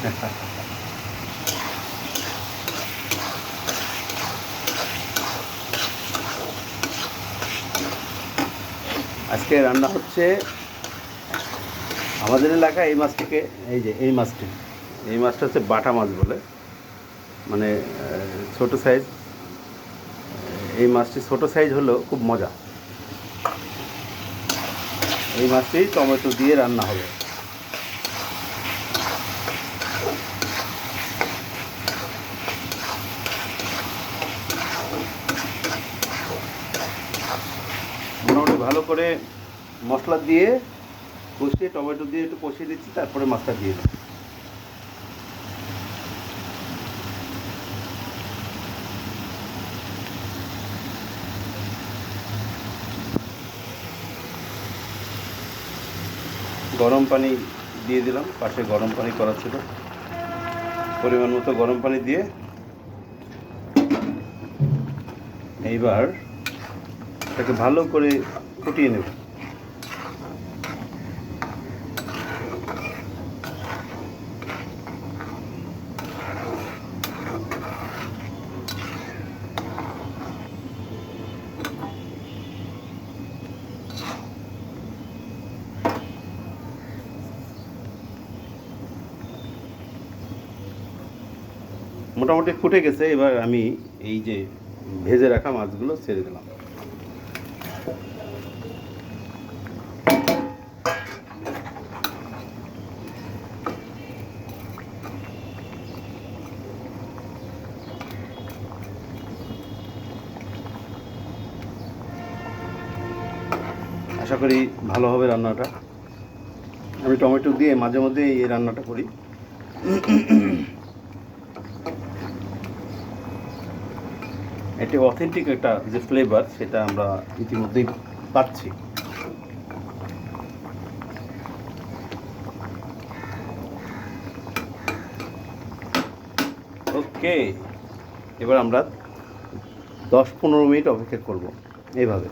আজকে রান্না হচ্ছে আমাদের এলাকায় এই মাছটিকে, এই মাছটা হচ্ছে বাটা মাছ বলে, মানে ছোট সাইজ। এই মাছটি ছোট সাইজ হলেও খুব মজা। এই মাছটি টমেটো দিয়ে রান্না হবে। মোটামুটি ভালো করে মশলা দিয়ে কষিয়ে, টমেটো দিয়ে একটু কষিয়ে দিচ্ছি, তারপরে মাছটা দিয়ে দিচ্ছি। গরম পানি দিয়ে দিলাম, পাশে গরম পানি করা ছিল। পরিমাণ মতো গরম পানি দিয়ে এইবার এটাকে ভালো করে ফুটিয়ে নেব। মোটামুটি ফুটে গেছে। এবার আমি এই যে ভেজে রাখা মাছগুলো ছেড়ে দিলাম। আশা করি ভালো হবে রান্নাটা। আমি টমেটো দিয়ে মাঝে মধ্যে এই রান্নাটা করি। এটি অথেন্টিক একটা যে ফ্লেভার, সেটা আমরা ইতিমধ্যেই পাচ্ছি। ওকে, এবার আমরা 10-15 মিনিট অপেক্ষা করব এইভাবে।